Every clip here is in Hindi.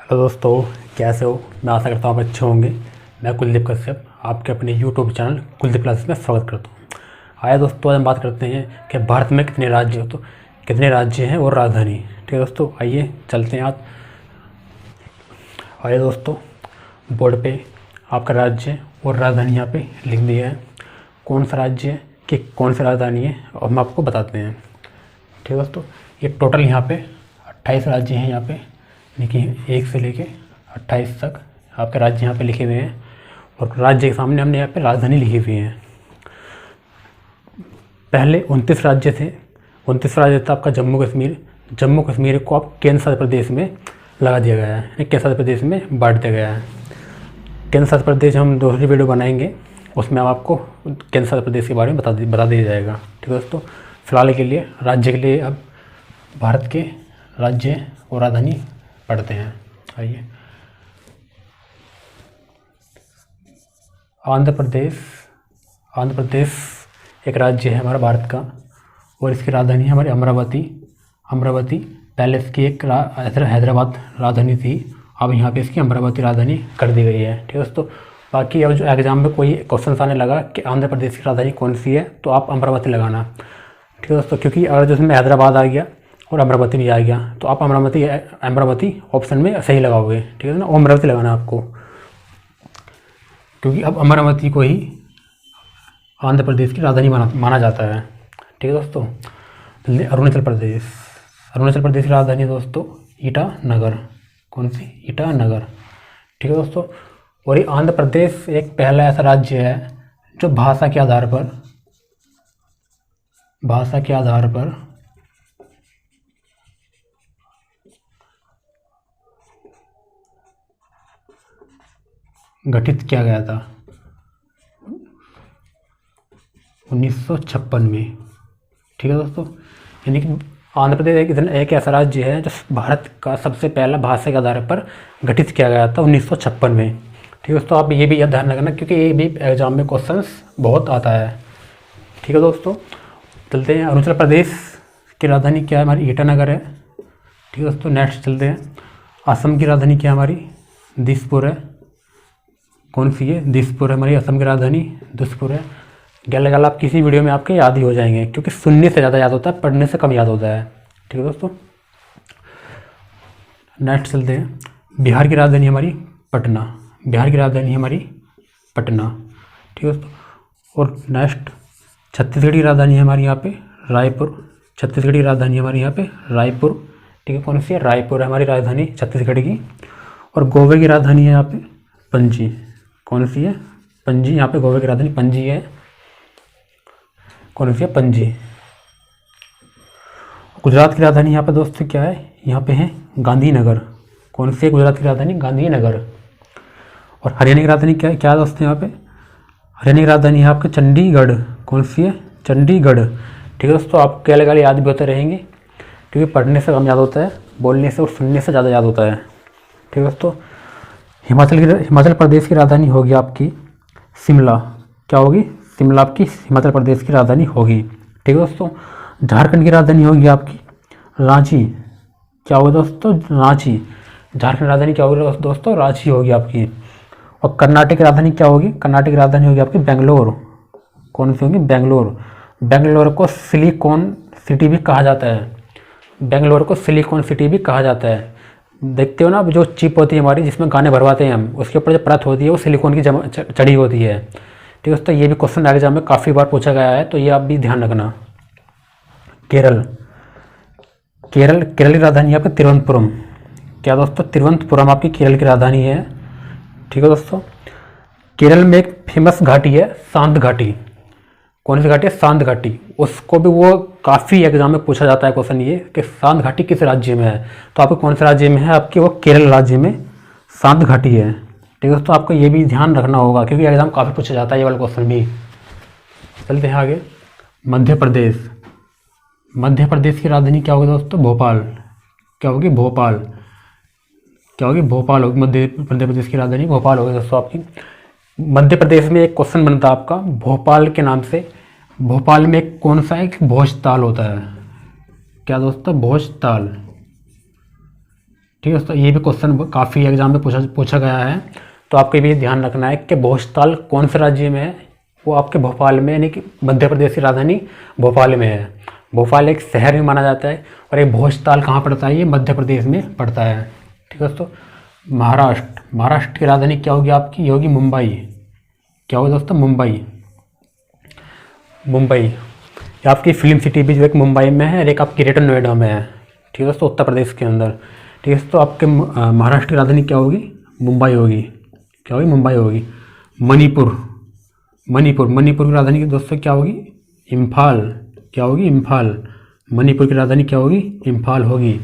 हेलो दोस्तों, कैसे हो? मैं आशा करता हूँ आप अच्छे होंगे। मैं कुलदीप कश्यप आपके अपने यूट्यूब चैनल कुलदीप क्लासेस में स्वागत करता हूँ। आइए दोस्तों, आज हम बात करते हैं कि भारत में कितने राज्य हैं और राजधानी। ठीक है दोस्तों, आइए चलते हैं आज। आइए दोस्तों, बोर्ड पे आपका राज्य और राजधानी यहाँ पे लिख दिया है। कौन सा राज्य है कि कौन सी राजधानी है और हम आपको बताते हैं। ठीक है दोस्तों, ये टोटल यहाँ पे 28 राज्य हैं। यहाँ पे देखिए 1 से लेके 28 तक आपके राज्य यहाँ पे लिखे हुए हैं और राज्य के सामने हमने यहाँ पे राजधानी लिखी हुई है। पहले 29 राज्य थे। 29 राज्य था आपका जम्मू कश्मीर। जम्मू कश्मीर को आप केंद्र शासित प्रदेश में लगा दिया गया है, केंद्र शासित प्रदेश में बांट दिया गया है। केंद्र शासित प्रदेश हम दूसरी वीडियो बनाएंगे, उसमें हम आपको केंद्र शासित प्रदेश के बारे में बता दिया जाएगा। ठीक है दोस्तों, फिलहाल के लिए राज्य के लिए अब भारत के राज्य और राजधानी पढ़ते हैं। आइए, आंध्र प्रदेश एक राज्य है हमारा भारत का और इसकी राजधानी है हमारी अमरावती। पहले इसकी एक हैदराबाद राजधानी थी, अब यहाँ पे इसकी अमरावती राजधानी कर दी गई है। ठीक है दोस्तों, बाकी अब जो एग्जाम में कोई क्वेश्चन आने लगा कि आंध्र प्रदेश की राजधानी कौन सी है, तो आप अमरावती लगाना। ठीक है दोस्तों, क्योंकि अगर जिसमें हैदराबाद आ गया और अमरावती भी आ गया तो आप अमरावती ऑप्शन में सही लगाओगे। ठीक है ना, अमरावती लगाना आपको, क्योंकि अब अमरावती को ही आंध्र प्रदेश की राजधानी माना जाता है। ठीक है दोस्तों, अरुणाचल प्रदेश की राजधानी है दोस्तों ईटानगर। कौन सी? ईटानगर। ठीक है दोस्तों, और ये आंध्र प्रदेश एक पहला ऐसा राज्य है जो भाषा के आधार पर गठित किया गया था 1956 में। ठीक है दोस्तों, यानी कि आंध्र प्रदेश एक ऐसा राज्य है जो भारत का सबसे पहला भाषा के आधार पर गठित किया गया था 1956 में। ठीक है दोस्तों, आप ये भी ध्यान रखना क्योंकि ये भी एग्जाम में क्वेश्चंस बहुत आता है। ठीक है दोस्तों, चलते हैं। अरुणाचल प्रदेश की राजधानी क्या है? हमारी ईटानगर है। ठीक है दोस्तों, नेक्स्ट चलते हैं। असम की राजधानी क्या है? हमारी दिसपुर है। कौन सी है? दिसपुर है हमारी असम की राजधानी, दिसपुर है। गल आप किसी वीडियो में आपके याद ही हो जाएंगे, क्योंकि सुनने से ज़्यादा याद होता है, पढ़ने से कम याद होता है। ठीक है दोस्तों, नेक्स्ट चलते हैं। बिहार की राजधानी हमारी पटना। ठीक है दोस्तों, और नेक्स्ट छत्तीसगढ़ की राजधानी है हमारी यहाँ पे रायपुर। ठीक है, कौन सी है? रायपुर है हमारी राजधानी छत्तीसगढ़ की। और गोवा की राजधानी है यहाँ पे पणजी। कौन सी है? पणजी। यहाँ पे गोवा की राजधानी पणजी है। कौन सी है? पणजी। गुजरात की राजधानी यहाँ पे दोस्तों क्या है? यहाँ पे है गांधीनगर। कौन सी है गुजरात की राजधानी? गांधीनगर। और हरियाणा की राजधानी क्या है दोस्तों? यहाँ पे हरियाणा की राजधानी है आपके चंडीगढ़। कौन सी है? चंडीगढ़। ठीक है दोस्तों, आप क्या लगा याद भी होते रहेंगे, क्योंकि पढ़ने से कम याद होता है, बोलने से और सुनने से ज़्यादा याद होता है। ठीक है दोस्तों, हिमाचल प्रदेश की राजधानी होगी आपकी शिमला। क्या होगी? शिमला आपकी हिमाचल प्रदेश की राजधानी होगी। ठीक है दोस्तों, झारखंड की राजधानी होगी आपकी रांची। क्या होगा दोस्तों? रांची। झारखंड राजधानी क्या होगी दोस्तों? रांची होगी आपकी। और कर्नाटक की राजधानी क्या होगी? कर्नाटक की राजधानी होगी आपकी बेंगलोर। कौन सी होगी? बेंगलोर। बेंगलोर को सिलिकॉन सिटी भी कहा जाता है। देखते हो ना, जो चिप होती है हमारी जिसमें गाने भरवाते हैं हम, उसके ऊपर जो परत होती है वो सिलिकॉन की चढ़ी होती है। ठीक है दोस्तों, ये भी क्वेश्चन एग्जाम में काफ़ी बार पूछा गया है, तो ये आप भी ध्यान रखना। केरल की राजधानी आपकी तिरुवनंतपुरम। क्या दोस्तों? तिरुवनंतपुरम आपकी केरल की राजधानी है। ठीक है दोस्तों, केरल में एक फेमस घाटी है शांत घाटी। कौन सी घाटी है? शांत घाटी। उसको भी वो काफ़ी एग्जाम में पूछा जाता है क्वेश्चन ये कि शांत घाटी किस राज्य में है, तो आपको कौन से राज्य में है? आपकी वो केरल राज्य में शांत घाटी है। ठीक है दोस्तों, आपको ये भी ध्यान रखना होगा, क्योंकि एग्जाम काफ़ी पूछा जाता है ये वाला क्वेश्चन भी। चलते हैं आगे। मध्य प्रदेश की राजधानी क्या होगी दोस्तों? भोपाल। क्या होगी? भोपाल होगी। मध्य प्रदेश की राजधानी भोपाल होगी दोस्तों आपकी। मध्य प्रदेश में एक क्वेश्चन बनता है आपका भोपाल के नाम से। भोपाल में कौन सा एक भोजताल होता है? क्या दोस्तों? भोजताल। ठीक है दोस्तों, ये भी क्वेश्चन काफ़ी एग्जाम में पूछा गया है। तो आपको भी ध्यान रखना है कि भोजताल कौन से राज्य में है, वो आपके भोपाल में, यानी कि मध्य प्रदेश की राजधानी भोपाल में है। भोपाल एक शहर भी माना जाता है। और ये भोजताल कहाँ पड़ता है, ये मध्य प्रदेश में पड़ता है। ठीक है दोस्तों, महाराष्ट्र की राजधानी क्या होगी आपकी, ये होगी मुंबई। क्या होगी दोस्तों, मुंबई। ये आपकी फिल्म सिटी भी जो एक मुंबई में है और एक आपकी ग्रेटर नोएडा में है। ठीक है दोस्तों, उत्तर प्रदेश के अंदर। ठीक है दोस्तों, आपके महाराष्ट्र की राजधानी क्या होगी, मुंबई होगी। क्या होगी, मुंबई होगी। मणिपुर की राजधानी दोस्तों क्या होगी, इम्फाल। क्या होगी, इम्फाल। मणिपुर की राजधानी क्या होगी, इम्फाल होगी।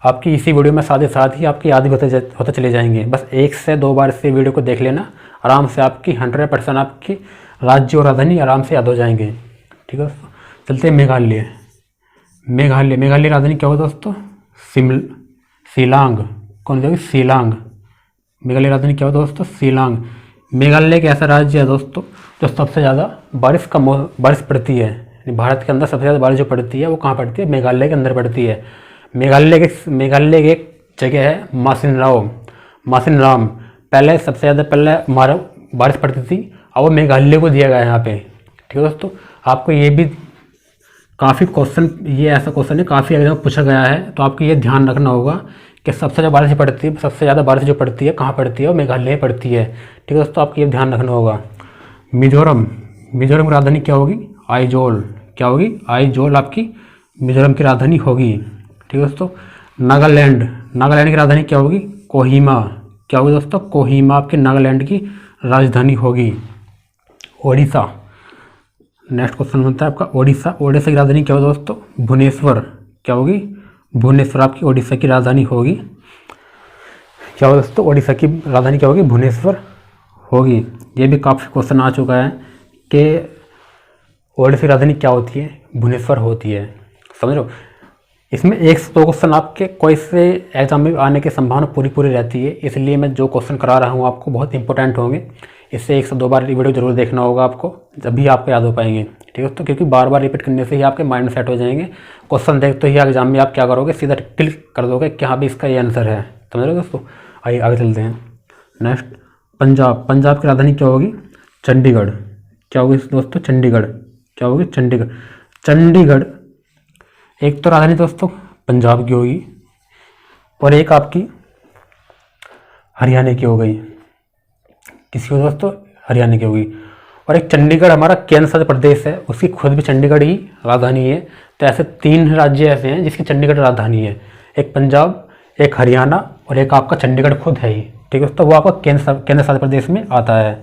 आपकी इसी वीडियो में साथ ही साथ ही आपकी याद भी होते चले जाएंगे। बस 1 से 2 बार से वीडियो को देख लेना, आराम से आपकी 100% आपकी राज्य और राजधानी आराम से याद हो जाएंगे। ठीक है दोस्तों, चलते हैं मेघालय राजधानी क्या होगी दोस्तों, शिलांग। कौन सी होगी, शिलांग। मेघालय राजधानी क्या होगी दोस्तों, शिलांग। मेघालय एक ऐसा राज्य है दोस्तों जो सबसे ज़्यादा बारिश पड़ती है। भारत के अंदर सबसे ज़्यादा बारिश जो पड़ती है वो कहाँ पड़ती है, मेघालय के अंदर पड़ती है। मेघालय की एक जगह है मासिनराम। पहले सबसे ज़्यादा हमारा बारिश पड़ती थी, अब वो मेघालय को दिया गया है यहाँ पे। ठीक है दोस्तों, आपको ये भी काफ़ी क्वेश्चन, ये ऐसा क्वेश्चन है काफ़ी एग्जाम पूछा गया है। तो आपको ये ध्यान रखना होगा कि सबसे ज़्यादा बारिश जो पड़ती है कहाँ पड़ती है, वो मेघालय में पड़ती है। ठीक है दोस्तों, आपको ये ध्यान रखना होगा। मिजोरम की राजधानी क्या होगी, आइजोल। क्या होगी, आइजोल आपकी मिजोरम की राजधानी होगी। ठीक है दोस्तों, नागालैंड की राजधानी क्या होगी, कोहिमा। क्या होगी दोस्तों, कोहिमा आपके नागालैंड की राजधानी होगी। ओडिशा, नेक्स्ट क्वेश्चन बनता है आपका ओडिशा की राजधानी क्या होगी दोस्तों, भुवनेश्वर। क्या होगी, भुवनेश्वर आपकी ओडिशा की राजधानी होगी। क्या होगा दोस्तों, ओडिशा की राजधानी क्या होगी, भुवनेश्वर होगी। ये भी काफ़ी क्वेश्चन आ चुका है कि ओडिशा की राजधानी क्या होती है, भुवनेश्वर होती है। समझ लो, इसमें 1 से 2 क्वेश्चन आपके कोई से एग्जाम में आने की संभावना पूरी रहती है। इसलिए मैं जो क्वेश्चन करा रहा हूँ आपको बहुत इंपॉर्टेंट होंगे। इससे 1 से 2 बार वीडियो जरूर देखना होगा आपको, जब भी आपको याद हो पाएंगे। ठीक है दोस्तों, क्योंकि बार रिपीट करने से ही आपके माइंड में सेट हो जाएंगे। क्वेश्चन देखते ही एग्जाम में आप क्या करोगे, सीधा क्लिक कर दोगे कि हाँ भी इसका ये आंसर है। समझ रहे हो दोस्तों, आइए आगे चलते हैं। नेक्स्ट, पंजाब की राजधानी क्या होगी, चंडीगढ़। क्या होगी दोस्तों, चंडीगढ़। क्या होगी, चंडीगढ़। एक तो राजधानी दोस्तों पंजाब की होगी और एक आपकी हरियाणा की हो गई। किसी को दोस्तों, हरियाणा की होगी। और एक चंडीगढ़ हमारा केंद्र शासित प्रदेश है, उसकी खुद भी चंडीगढ़ ही राजधानी है। तो ऐसे 3 राज्य ऐसे हैं जिसकी चंडीगढ़ राजधानी है, एक पंजाब, एक हरियाणा और एक आपका चंडीगढ़ खुद है ही। ठीक है दोस्तों, वो आपका केंद्र शासित प्रदेश में आता है।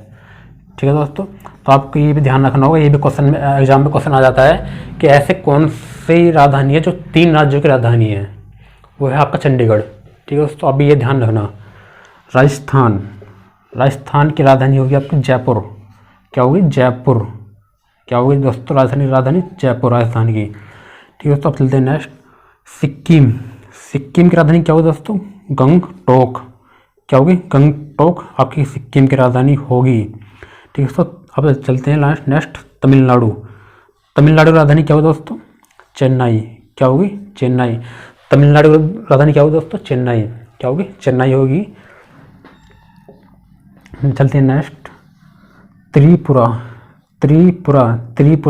ठीक है दोस्तों, तो आपको ये भी ध्यान रखना होगा, ये भी क्वेश्चन में एग्जाम में क्वेश्चन आ जाता है कि ऐसे कौन सी राजधानी है जो 3 राज्यों की राजधानी है, वो है आपका चंडीगढ़। ठीक है दोस्तों, अभी ये ध्यान रखना। राजस्थान की राजधानी होगी आपकी जयपुर। क्या होगी, जयपुर। क्या होगी दोस्तों, राजधानी जयपुर राजस्थान की। ठीक है दोस्तों, अब चलते हैं नेक्स्ट। सिक्किम की राजधानी क्या होगी दोस्तों, गंगटोक। क्या होगी, गंगटोक आपकी सिक्किम की राजधानी होगी। ठीक है दोस्तों, अब चलते हैं नेक्स्ट, तमिलनाडु की राजधानी क्या होगी दोस्तों, चेन्नई। क्या होगी, चेन्नई। तमिलनाडु की राजधानी क्या होगी दोस्तों, चेन्नई। क्या होगी, चेन्नई होगी। चलते हैं नेक्स्ट, त्रिपुरा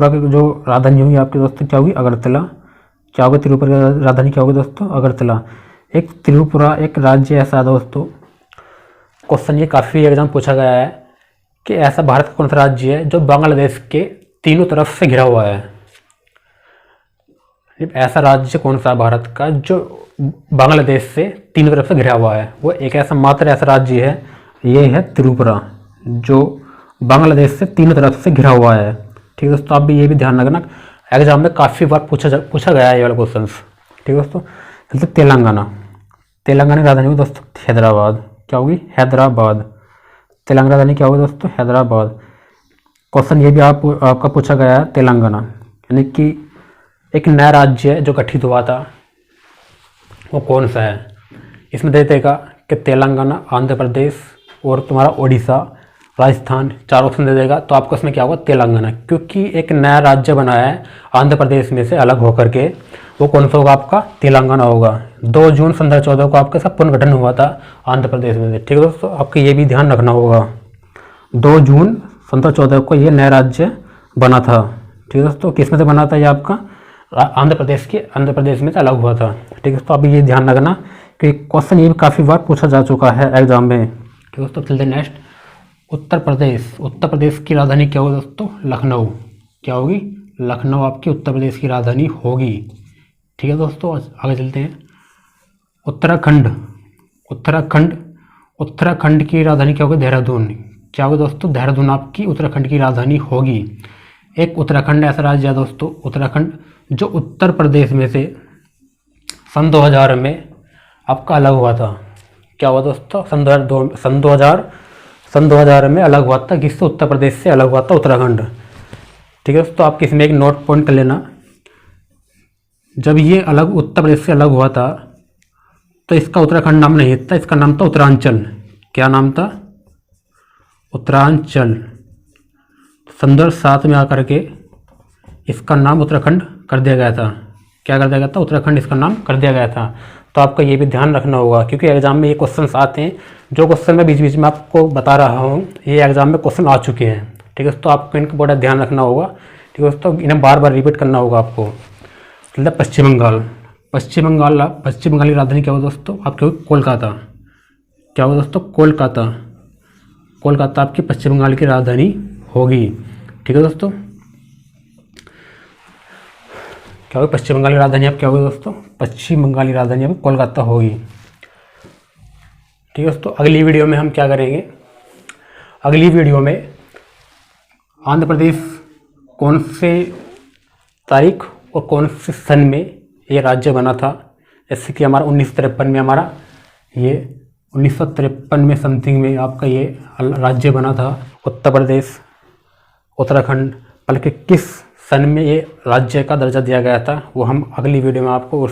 की जो राजधानी होगी आपके दोस्तों क्या होगी, अगरतला। क्या होगी, त्रिपुरा की राजधानी क्या होगी दोस्तों, अगरतला। एक त्रिपुरा एक राज्य ऐसा दोस्तों, क्वेश्चन ये काफ़ी एग्जाम पूछा गया है कि ऐसा भारत का कौन सा राज्य है जो बांग्लादेश के तीनों तरफ से घिरा हुआ है। ऐसा राज्य कौन सा भारत का जो बांग्लादेश से तीनों तरफ से घिरा हुआ है, वो एक मात्र ऐसा राज्य है, ये है त्रिपुरा, जो बांग्लादेश से तीनों तरफ से घिरा हुआ है। ठीक है दोस्तों, आप भी ये भी ध्यान रखना, एग्जाम में काफ़ी बार पूछा गया है ये वाला क्वेश्चन। ठीक है दोस्तों, चलते तेलंगाना की राजधानी होगी दोस्तों हैदराबाद। क्या होगी, हैदराबाद। तेलंगाना राजधानी क्या होगी दोस्तों, हैदराबाद। क्वेश्चन ये भी आपका पूछा गया है, तेलंगाना यानी कि एक नया राज्य जो गठित हुआ था वो कौन सा है। इसमें दे देगा कि तेलंगाना, आंध्र प्रदेश और तुम्हारा ओडिशा राजस्थान, 4 ऑप्शन दे देगा। तो आपको इसमें क्या होगा, तेलंगाना, क्योंकि एक नया राज्य बना है आंध्र प्रदेश में से अलग होकर के, वो कौन सा होगा आपका, तेलंगाना होगा। 2 जून 2014 को आपका सब पुनर्गठन हुआ था आंध्र प्रदेश में से। ठीक है दोस्तों, आपको ये भी ध्यान रखना होगा, 2 जून 2014 को ये नया राज्य बना था। ठीक है दोस्तों, किस में से बना था ये आपका, आंध्र प्रदेश में से अलग हुआ था। ठीक है, तो आप ये ध्यान रखना कि क्वेश्चन ये भी काफ़ी बार पूछा जा चुका है एग्जाम में। ठीक है दोस्तों, चलते नेक्स्ट। उत्तर प्रदेश की राजधानी क्या होगी दोस्तों, लखनऊ। क्या होगी, लखनऊ आपकी उत्तर प्रदेश की राजधानी होगी। ठीक है दोस्तों, आगे चलते हैं। उत्तराखंड की राजधानी क्या होगी, देहरादून। क्या होगी दोस्तों, देहरादून आपकी उत्तराखंड की राजधानी होगी। एक उत्तराखंड ऐसा राज्य है दोस्तों, उत्तराखंड, जो उत्तर प्रदेश में से सन 2000 में आपका अलग हुआ था। क्या हुआ दोस्तों, सन 2000 में अलग हुआ था, किससे, उत्तर प्रदेश से अलग हुआ था उत्तराखंड। ठीक है दोस्तों, आप इसमें एक नोट पॉइंट कर लेना, जब ये अलग उत्तर प्रदेश से अलग हुआ था तो इसका उत्तराखंड नाम नहीं था, इसका नाम था उत्तरांचल। क्या नाम था, उत्तरांचल। सन 2007 में आकर के इसका नाम उत्तराखंड कर दिया गया था। क्या कर दिया गया था, उत्तराखंड इसका नाम कर दिया गया था। तो आपका ये भी ध्यान रखना होगा, क्योंकि एग्जाम में ये क्वेश्चंस आते हैं। जो क्वेश्चन मैं बीच बीच में आपको बता रहा हूँ, ये एग्जाम में क्वेश्चन आ चुके हैं। ठीक है, तो आपको इनका बड़ा ध्यान रखना होगा। ठीक है दोस्तों, इन्हें बार बार रिपीट करना होगा आपको। मतलब पश्चिम बंगाल की राजधानी क्या होगी दोस्तों, आपकी होगी कोलकाता। क्या होगा दोस्तों, कोलकाता आपकी पश्चिम बंगाल की राजधानी होगी। ठीक है दोस्तों, क्या होगी, पश्चिम बंगाल की राजधानी आप क्या होगी दोस्तों, पश्चिम बंगाल की राजधानी अब कोलकाता होगी। ठीक है दोस्तों, अगली वीडियो में हम क्या करेंगे, अगली वीडियो में आंध्र प्रदेश कौन से तारीख और कौन से सन में ये राज्य बना था। जैसे कि हमारा 1953 में, हमारा ये 1953 में समथिंग में आपका ये राज्य बना था उत्तर प्रदेश, उत्तराखंड। बल्कि किस सन में ये राज्य का दर्जा दिया गया था, वो हम अगली वीडियो में आपको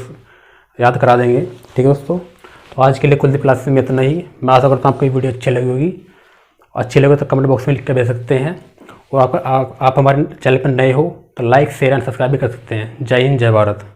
याद करा देंगे। ठीक है दोस्तों, तो आज के लिए कुलदीप क्लासेस में इतना ही। मैं आशा करता हूँ आपको ये वीडियो अच्छी लगी होगी। अच्छी लगे तो कमेंट बॉक्स में लिख कर भेज सकते हैं। और आप हमारे चैनल पर नए हो तो लाइक, शेयर एंड सब्सक्राइब भी कर सकते हैं। जय हिंद, जय भारत।